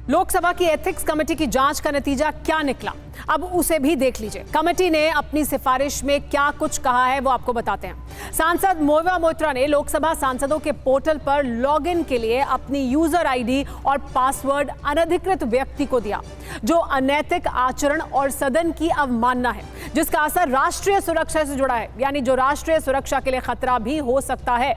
लोकसभा की ethics committee की जांच का नतीजा क्या निकला, अब उसे भी देख लीजिए। कमेटी ने अपनी सिफारिश में क्या कुछ कहा है वो आपको बताते हैं। सांसद महुआ मोइत्रा ने लोकसभा सांसदों के पोर्टल पर लॉगिन के लिए अपनी यूजर आईडी और पासवर्ड अनधिकृत व्यक्ति को दिया, जो अनैतिक आचरण और सदन की अवमानना है, जिसका असर राष्ट्रीय सुरक्षा से जुड़ा है, यानी जो राष्ट्रीय सुरक्षा के लिए खतरा भी हो सकता है।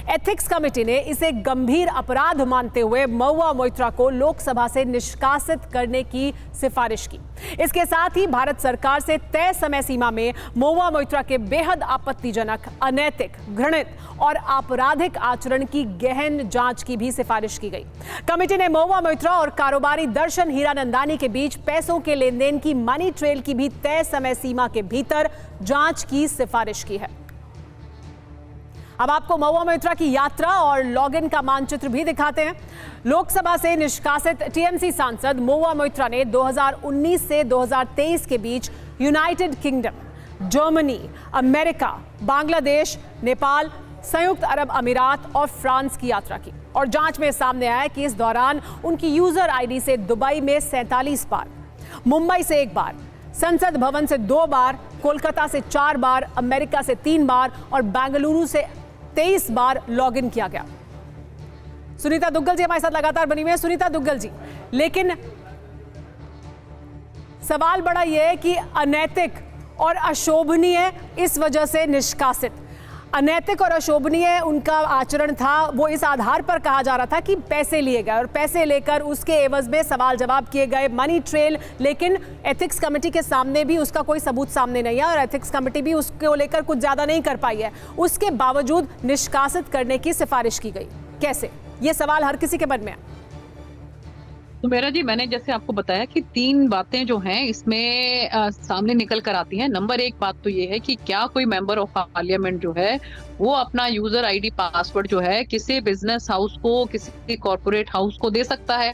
एथिक्स कमेटी ने इसे गंभीर अपराध मानते हुए महुआ मोइत्रा को लोकसभा से निष्कासित करने की सिफारिश की। इसके साथ ही भारत सरकार से तय समय सीमा में महुआ मोइत्रा के बेहद आपत्तिजनक, अनैतिक, घृणित और आपराधिक आचरण की गहन जांच की भी सिफारिश की गई। कमेटी ने महुआ मोइत्रा और कारोबारी दर्शन हीरानंदानी के बीच पैसों के लेन देन की मनी ट्रेल की भी तय समय सीमा के भीतर जांच की सिफारिश की है। अब आपको महुआ मोइत्रा की यात्रा और लॉगिन का मानचित्र भी दिखाते हैं। लोकसभा से निष्कासित टीएमसी सांसद महुआ मोइत्रा ने 2019 से 2023 के बीच United Kingdom, Germany, America, Bangladesh, Nepal, संयुक्त अरब अमीरात और फ्रांस की यात्रा की। और जांच में सामने आया कि इस दौरान उनकी यूजर आईडी से दुबई में 47 बार, मुंबई से 1 बार, संसद भवन से 2 बार, कोलकाता से 4 बार, अमेरिका से 3 बार और बेंगलुरु से 23 बार लॉगिन किया गया। सुनीता दुग्गल जी हमारे साथ लगातार बनी हुई है। सुनीता दुग्गल जी, लेकिन सवाल बड़ा यह है कि अनैतिक और अशोभनीय इस वजह से निष्कासित, अनैतिक और अशोभनीय उनका आचरण था, वो इस आधार पर कहा जा रहा था कि पैसे लिए गए और पैसे लेकर उसके एवज में सवाल जवाब किए गए, मनी ट्रेल। लेकिन एथिक्स कमेटी के सामने भी उसका कोई सबूत सामने नहीं है और एथिक्स कमेटी भी उसको लेकर कुछ ज्यादा नहीं कर पाई है। उसके बावजूद निष्कासित करने की सिफारिश की गई। कैसे? ये सवाल हर किसी के मन में है। तो मेरा जी, मैंने जैसे आपको बताया कि 3 बातें जो हैं इसमें सामने निकल कर आती हैं। नंबर 1 बात तो ये है कि क्या कोई मेंबर ऑफ पार्लियामेंट जो है वो अपना यूजर आईडी पासवर्ड जो है किसी बिजनेस हाउस को, किसी कॉर्पोरेट हाउस को दे सकता है।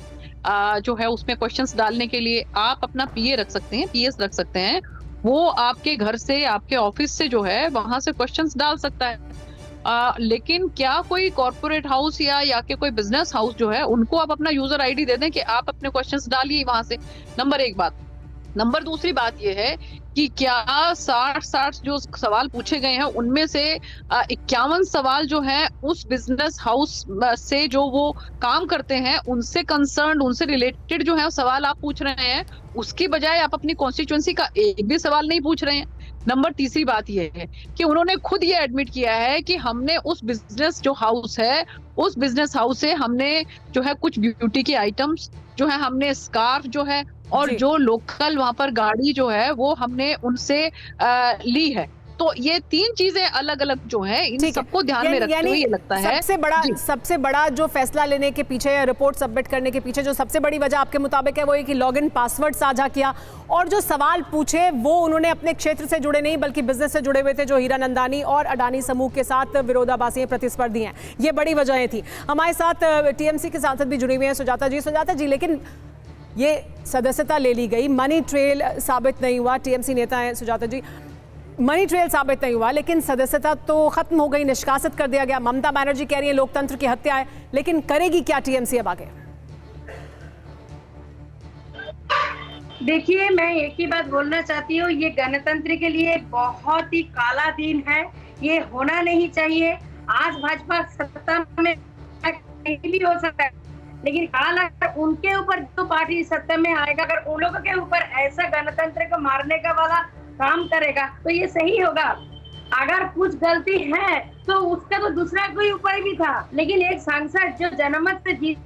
जो है उसमें क्वेश्चंस डालने के लिए आप अपना पीए रख सकते हैं, पीएस रख सकते हैं। वो आपके घर से, आपके ऑफिस से जो है वहां से क्वेश्चंस डाल सकता है। लेकिन क्या कोई कॉर्पोरेट हाउस या के कोई बिजनेस हाउस जो है उनको आप अपना यूजर आईडी दे दें कि आप अपने क्वेश्चंस डालिए वहां से? नंबर 1 बात। नंबर 2 बात ये है कि क्या 60 जो सवाल पूछे गए हैं उनमें से 51 सवाल जो है उस बिजनेस हाउस से जो वो काम करते हैं उनसे कंसर्न, उनसे रिलेटेड जो है सवाल आप पूछ रहे हैं, उसकी बजाय आप अपनी कॉन्स्टिट्यूएंसी का एक भी सवाल नहीं पूछ रहे हैं। नंबर 3 बात यह है कि उन्होंने खुद ये एडमिट किया है कि हमने उस बिजनेस जो हाउस है, उस बिजनेस हाउस से हमने जो है कुछ ब्यूटी के आइटम्स जो है, हमने स्कार्फ जो है और जो लोकल वहां पर गाड़ी जो है वो हमने उनसे ली है। तो ये 3 चीजें अलग अलग जो है, इन सबको ध्यान में रखते हुए ये लगता है सबसे बड़ा जो फैसला लेने के पीछे या रिपोर्ट सबमिट करने के पीछे जो सबसे बड़ी वजह आपके मुताबिक है वो ये कि लॉगिन पासवर्ड साझा किया और जो सवाल पूछे वो उन्होंने अपने क्षेत्र से जुड़े नहीं बल्कि बिजनेस से जुड़े हुए थे, जो हीरानंदानी और अडानी समूह के साथ विरोधाभासी प्रतिस्पर्धी हैं। ये बड़ी वजहें थी। हमारे साथ टीएमसी के सांसद भी जुड़ी हुई हैं, सुजाता जी। लेकिन ये सदस्यता ले ली गई, मनी ट्रेल साबित नहीं हुआ, टीएमसी नेता हैं सुजाता जी, मनी ट्रेल साबित नहीं हुआ, लेकिन सदस्यता तो खत्म हो गई, निष्कासित कर दिया गया। ममता बनर्जी कह रही है लोकतंत्र की हत्या है, लेकिन करेगी क्या टीएमसी अब आगे? देखिए, मैं एक ही बात बोलना चाहती हूँ, ये गणतंत्र के लिए बहुत ही काला दिन है, ये होना नहीं चाहिए। आज भाजपा सत्ता में कहीं भी हो सकता है, लेकिन काला उनके ऊपर जो पार्टी सत्ता में आएगा, अगर उन लोगों के ऊपर ऐसा गणतंत्र को मारने का वाला काम करेगा तो ये सही होगा। अगर कुछ गलती है तो उसका तो दूसरा कोई उपाय भी था, लेकिन एक सांसद जो जनमत से जीत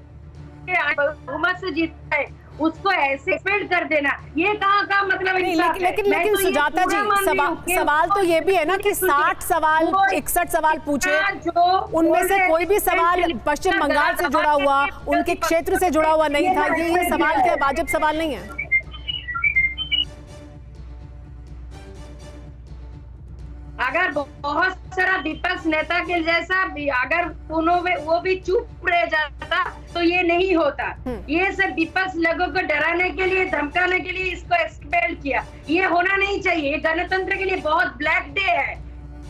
के बहुमत से जीतता है उसको ऐसे एक्सपेल कर देना, ये कहाँ का मतलब है? लेकिन सुजाता जी, सवाल तो ये भी है ना कि 60 सवाल, 61 सवाल पूछे, उनमें से कोई भी सवाल पश्चिम बंगाल से जुड़ा हुआ, उनके क्षेत्र से जुड़ा हुआ नहीं था। ये सवाल क्या वाजिब सवाल नहीं है? अगर बहुत सारा विपक्ष नेता के जैसा भी अगर वो भी चुप रह जाता तो ये नहीं होता। ये सब विपक्ष लोगों को डराने के लिए, धमकाने के लिए इसको एक्सपेल किया। ये होना नहीं चाहिए। गणतंत्र के लिए बहुत ब्लैक डे है।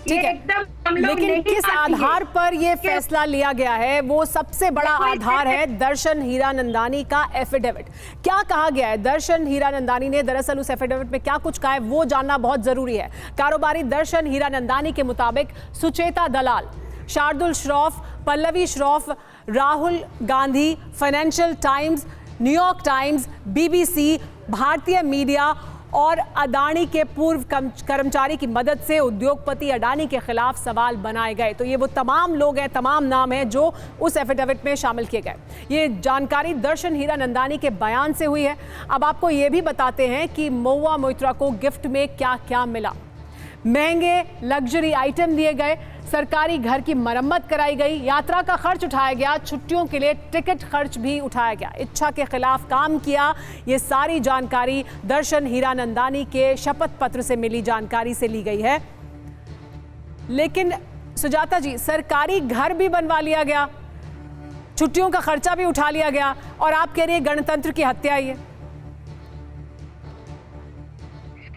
ठीक है, एकदम हम लोग लेकिन नहीं किस मानते हैं। आधार पर ये फैसला लिया गया है, वो सबसे बड़ा देखो, आधार है दर्शन हीरानंदानी का एफिडेविट। क्या कहा गया है दर्शन हीरानंदानी ने, दरअसल उस एफिडेविट में क्या कुछ कहा है वो जानना बहुत जरूरी है। कारोबारी दर्शन हीरानंदानी के मुताबिक Sucheta Dalal, Shardul Shroff, Pallavi Shroff, Rahul Gandhi, Financial Times, New York Times, BBC, भारतीय मीडिया और अडानी के पूर्व कर्मचारी की मदद से उद्योगपति अडानी के खिलाफ सवाल बनाए गए। तो ये वो तमाम लोग हैं, तमाम नाम हैं जो उस एफिडेविट में शामिल किए गए। ये जानकारी दर्शन हीरानंदानी के बयान से हुई है। अब आपको ये भी बताते हैं कि महुआ मोइत्रा को गिफ्ट में क्या क्या मिला। महंगे लग्जरी आइटम दिए गए, सरकारी घर की मरम्मत कराई गई, यात्रा का खर्च उठाया गया, छुट्टियों के लिए टिकट खर्च भी उठाया गया, इच्छा के खिलाफ काम किया। ये सारी जानकारी दर्शन हीरानंदानी के शपथ पत्र से मिली जानकारी से ली गई है। लेकिन सुजाता जी, सरकारी घर भी बनवा लिया गया, छुट्टियों का खर्चा भी उठा लिया गया, और आप कह रही है गणतंत्र की हत्या ही है।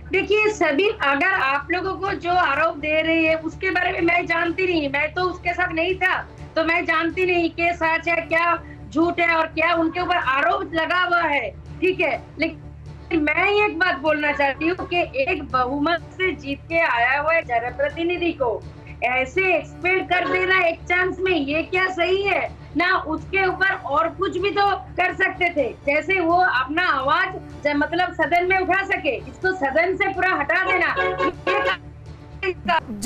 देखिए सभी, अगर आप लोगों को जो आरोप दे रही है उसके बारे में मैं जानती नहीं, मैं तो उसके साथ नहीं था, तो मैं जानती नहीं कि सच है क्या झूठ है और क्या उनके ऊपर आरोप लगा हुआ है, ठीक है। लेकिन मैं एक बात बोलना चाहती हूँ कि एक बहुमत से जीत के आया हुआ जनप्रतिनिधि को ऐसे एक्सपेक्ट कर देना एक चांस में, ये क्या सही है ना। उसके ऊपर और कुछ भी तो कर सकते थे, जैसे वो अपना आवाज मतलब सदन में उठा सके, इसको सदन से पूरा हटा देना।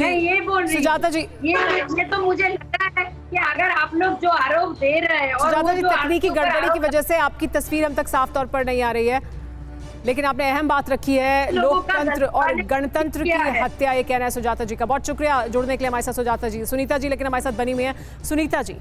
मैं ये बोल रही सुजाता जी, ये तो मुझे लगता है कि अगर आप लोग जो आरोप दे रहे हैं और सुजाता जी, वो जो तकनीकी आपके ऊपर गड़बड़ी की आरोप- वजह से आपकी तस्वीर हम तक साफ तौर पर नहीं आ रही है, लेकिन आपने अहम बात रखी है, लोगों का लोकतंत्र और गणतंत्र की क्या है? हत्या, ये कहना है सुजाता जी का। बहुत शुक्रिया जुड़ने के लिए हमारे साथ सुजाता जी। सुनीता जी लेकिन हमारे साथ बनी हुई है। सुनीता जी,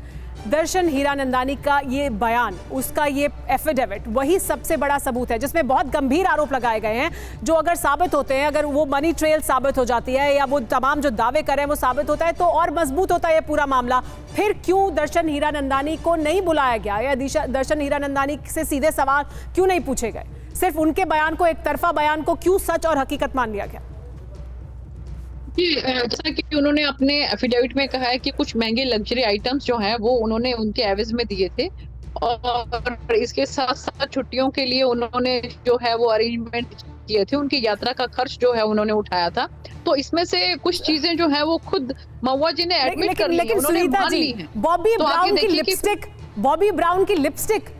दर्शन हीरानंदानी का ये बयान, उसका ये एफिडेविट वही सबसे बड़ा सबूत है जिसमें बहुत गंभीर आरोप लगाए गए हैं, जो अगर साबित होते हैं, अगर वो मनी ट्रेल साबित हो जाती है या वो तमाम जो दावे कर रहे हैं वो साबित होता है, तो और मजबूत होता है ये पूरा मामला। फिर क्यों दर्शन हीरानंदानी को नहीं बुलाया गया या दर्शन हीरानंदानी से सीधे सवाल क्यों नहीं पूछे गए? सिर्फ उनके बयान को, एक तरफा बयान को क्यों सच और हकीकत मान लिया गया? जैसा कि उन्होंने अपने एफिडेविट में कहा है कि कुछ महंगे लग्जरी आइटम्स जो हैं वो उन्होंने उनके एवज में दिए थे, और इसके साथ साथ छुट्टियों के लिए उन्होंने जो है वो अरेंजमेंट किए थे, उनकी यात्रा का खर्च जो है उन्होंने उठाया था। तो इसमें से कुछ चीजें जो है वो खुद महुआ जी ने एडमिट कर ली है, उन्होंने मान ली है। बॉबी तो आप ये ब्राउन की देखिए कि- लिपस्टिक, बॉबी ब्राउन की लिपस्टिक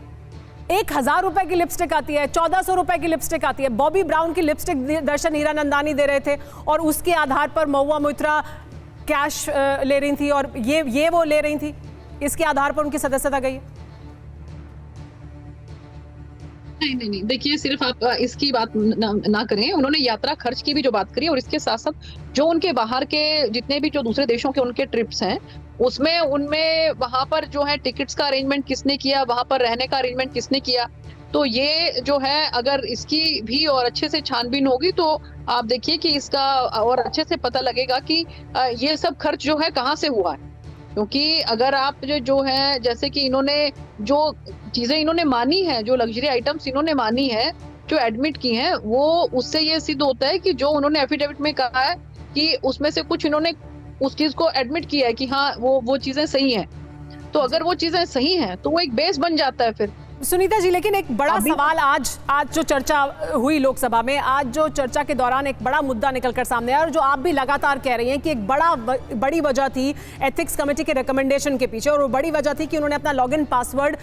1000 रुपए की लिपस्टिक आती है, 1400 रुपए की लिपस्टिक आती है। बॉबी ब्राउन की लिपस्टिक दर्शन हीरानंदानी दे रहे थे और उसके आधार पर महुआ मोइत्रा कैश ले रही थी और ये वो ले रही थी, इसके आधार पर उनकी सदस्यता गई। नहीं, देखिए सिर्फ आप इसकी बात ना करें, उन्होंने यात्रा खर्च की भी जो बात करी, और इसके साथ साथ जो उनके बाहर के जितने भी जो दूसरे देशों के उनके ट्रिप्स हैं, उसमें उनमें वहां पर जो है टिकट्स का अरेंजमेंट किसने किया, वहां पर रहने का अरेंजमेंट किसने किया। तो ये जो है अगर इसकी भी और अच्छे से छानबीन होगी तो आप देखिए कि इसका और अच्छे से पता लगेगा कि ये सब खर्च जो है कहाँ से हुआ है। क्योंकि अगर आप जो है, जैसे कि इन्होंने जो चीजें इन्होंने मानी है, जो लग्जरी आइटम्स इन्होंने मानी है, जो एडमिट की हैं, वो उससे ये सिद्ध होता है कि जो उन्होंने एफिडेविट में कहा है कि उसमें से कुछ इन्होंने उस चीज को एडमिट किया है कि हाँ वो चीजें सही हैं। तो अगर वो चीजें सही हैं तो वो एक बेस बन जाता है फिर। सुनीता जी, लेकिन एक बड़ा सवाल आज जो चर्चा हुई लोकसभा में, आज जो चर्चा के दौरान एक बड़ा मुद्दा निकलकर सामने आया और जो आप भी लगातार कह रही हैं कि एक बड़ी वजह थी एथिक्स कमेटी के रिकमेंडेशन के पीछे, और वो बड़ी वजह थी कि उन्होंने अपना लॉगिन पासवर्ड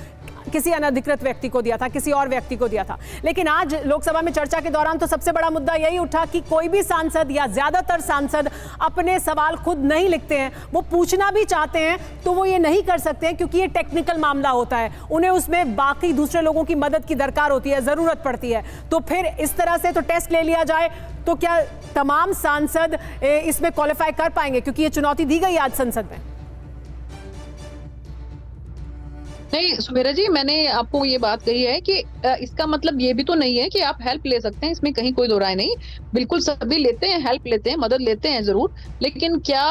किसी अनधिकृत व्यक्ति को दिया था, किसी और व्यक्ति को दिया था। लेकिन आज लोकसभा में चर्चा के दौरान तो सबसे बड़ा मुद्दा यही उठा कि कोई भी सांसद या ज्यादातर सांसद अपने सवाल खुद नहीं लिखते हैं। वो पूछना भी चाहते हैं तो वो ये नहीं कर सकते हैं क्योंकि ये टेक्निकल मामला होता है, उन्हें उसमें बाकी दूसरे लोगों की मदद की दरकार होती है, जरूरत पड़ती है। तो फिर इस तरह से तो टेस्ट ले लिया जाए तो क्या तमाम सांसद इसमें क्वालिफाई कर पाएंगे? क्योंकि ये चुनौती दी गई आज संसद में। नहीं सुमेरा जी, मैंने आपको ये बात कही है कि इसका मतलब ये भी तो नहीं है कि आप हेल्प ले सकते हैं, इसमें कहीं कोई दो राय नहीं। बिल्कुल सभी लेते हैं, हेल्प लेते हैं, मदद लेते हैं जरूर, लेकिन क्या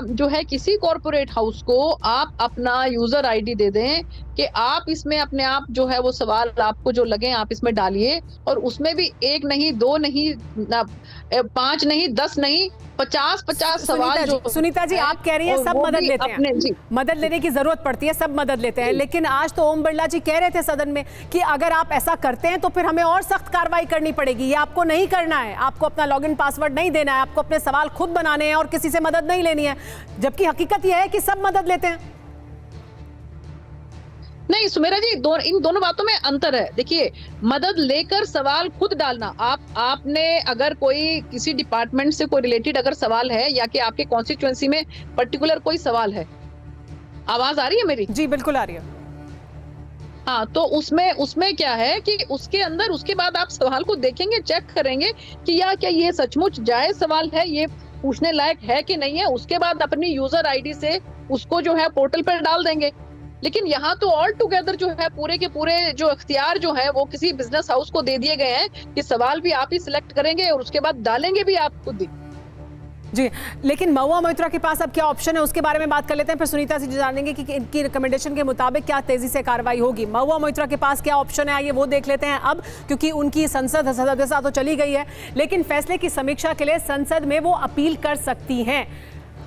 जो है किसी कॉर्पोरेट हाउस को आप अपना यूजर आईडी दे दें कि आप इसमें अपने आप जो है वो सवाल आपको जो लगे आप इसमें डालिए, और उसमें भी 1 नहीं, 2 नहीं, 5 नहीं, 10 नहीं, 50-50 सवाल जो सुनीता जी आप कह रही हैं सब मदद लेते हैं, मदद लेने की जरूरत पड़ती है, सब मदद लेते हैं, लेकिन आज तो ओम बिरला जी कह रहे थे सदन में कि अगर आप ऐसा करते हैं तो फिर हमें और सख्त कार्रवाई करनी पड़ेगी। ये आपको नहीं करना है, आपको अपना लॉगिन पासवर्ड नहीं देना है, आपको अपने सवाल खुद बनाने हैं और किसी से मदद नहीं लेनी है, जबकि हकीकत यह है कि सब मदद लेते हैं। नहीं सुमेरा जी, इन दोनों बातों में अंतर है। देखिए, मदद लेकर सवाल खुद डालना, आपने अगर कोई किसी डिपार्टमेंट से कोई रिलेटेड अगर सवाल है, या कि आपके कॉन्स्टिट्यूएंसी में पर्टिकुलर कोई सवाल है, आवाज आ रही है मेरी? जी बिल्कुल आ रही है। हाँ, तो उसमें क्या है कि उसके अंदर उसके बाद आप सवाल को देखेंगे, चेक करेंगे कि क्या ये सचमुच जायज सवाल है, ये पूछने लायक है कि नहीं है, उसके बाद अपनी यूजर आईडी से उसको जो है पोर्टल पर डाल देंगे। लेकिन यहाँ तो ऑल टुगेदर जो है पूरे के पूरे जो इख्तियार जो है वो किसी बिजनेस हाउस को दे दिए गए हैं कि सवाल भी आप ही सिलेक्ट करेंगे और उसके बाद डालेंगे भी आप खुद ही। जी, लेकिन महुआ मोइत्रा के पास अब क्या ऑप्शन है उसके बारे में बात कर लेते हैं, फिर सुनीता से जानेंगे कि इनकी रिकमेंडेशन के मुताबिक क्या तेजी से कार्रवाई होगी। महुआ मोइत्रा के पास क्या ऑप्शन है, आइए वो देख लेते हैं अब, क्योंकि उनकी संसद सदस्यता तो चली गई है, लेकिन फैसले की समीक्षा के लिए संसद में वो अपील कर सकती हैं।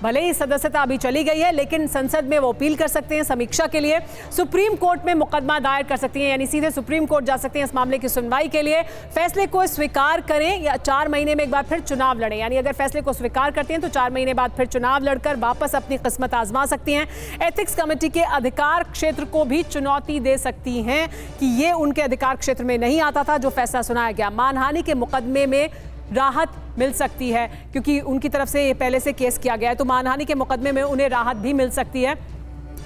भले ही सदस्यता अभी चली गई है, लेकिन संसद में वो अपील कर सकते हैं समीक्षा के लिए, सुप्रीम कोर्ट में मुकदमा दायर कर सकती हैं, यानी सीधे सुप्रीम कोर्ट जा सकते हैं इस मामले की सुनवाई के लिए। फैसले को स्वीकार करें या 4 महीने में एक बार फिर चुनाव लड़ें, यानी अगर फैसले को स्वीकार करते हैं तो 4 महीने बाद फिर चुनाव लड़कर वापस अपनी किस्मत आजमा सकती हैं। एथिक्स कमेटी के अधिकार क्षेत्र को भी चुनौती दे सकती हैं कि ये उनके अधिकार क्षेत्र में नहीं आता था जो फैसला सुनाया गया। मानहानि के मुकदमे में राहत मिल सकती है, क्योंकि उनकी तरफ से ये पहले से केस किया गया है, तो मानहानि के मुकदमे में उन्हें राहत भी मिल सकती है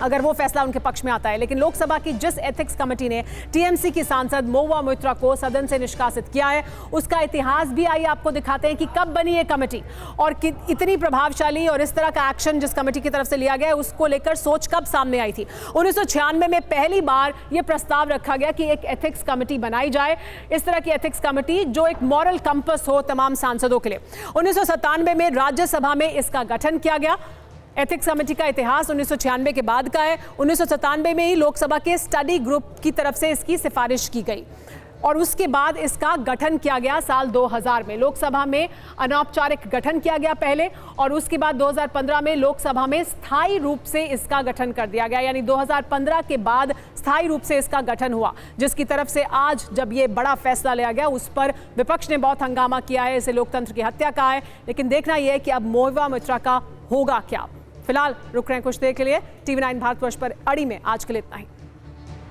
अगर वो फैसला उनके पक्ष में आता है। लेकिन लोकसभा की जिस एथिक्स कमेटी ने टीएमसी की सांसद महुआ मोइत्रा को सदन से निष्कासित किया है, उसका इतिहास भी आइए आपको दिखाते हैं कि कब बनी ये कमेटी और इतनी प्रभावशाली और इस तरह का एक्शन जिस कमेटी की तरफ से लिया गया है उसको लेकर सोच कब सामने आई थी। 1996 में पहली बार ये प्रस्ताव रखा गया कि एक एथिक्स कमेटी बनाई जाए, इस तरह की एथिक्स कमेटी जो एक मॉरल कंपस हो तमाम सांसदों के लिए। 1997 में राज्यसभा में इसका गठन किया गया। एथिक्स कमेटी का इतिहास 1996 के बाद का है। 1997 में ही लोकसभा के स्टडी ग्रुप की तरफ से इसकी सिफारिश की गई और उसके बाद इसका गठन किया गया साल 2000 में। लोकसभा में अनौपचारिक गठन किया गया पहले, और उसके बाद 2015 में लोकसभा में स्थायी रूप से इसका गठन कर दिया गया, यानी 2015 के बाद स्थायी रूप से इसका गठन हुआ, जिसकी तरफ से आज जब ये बड़ा फैसला लिया गया उस पर विपक्ष ने बहुत हंगामा किया है, इसे लोकतंत्र की हत्या कहा है। लेकिन देखना यह है कि अब महुआ मोइत्रा का होगा क्या। फिलहाल रुक रहे हैं कुछ देर के लिए। TV9 भारतवर्ष पर अड़ी में आज के लिए इतना ही।